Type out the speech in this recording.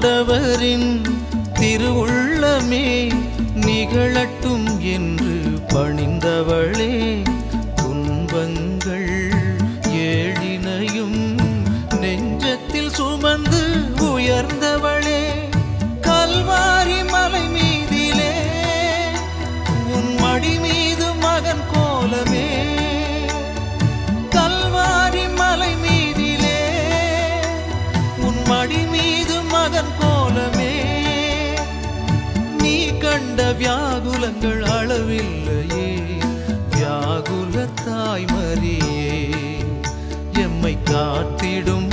ஆண்டவரின் திருவுள்ளமே நிகழட்டும் என்று பணிந்தவளே, துன்பங்கள் ஏழினையும் நெஞ்சத்தில் சுமந்து உயர்ந்தவளே, கல்வாரி மலை மீதிலே உன் மடி மீது மகன் கோலமே, கல்வாரி மலை மீதிலே உன் மடி மீது மகன் கோலமே, நீ கண்ட வியாகுலங்கள் அளவில்லையே, வியாகுல தாய் மரியே, எம்மை காத்திடும்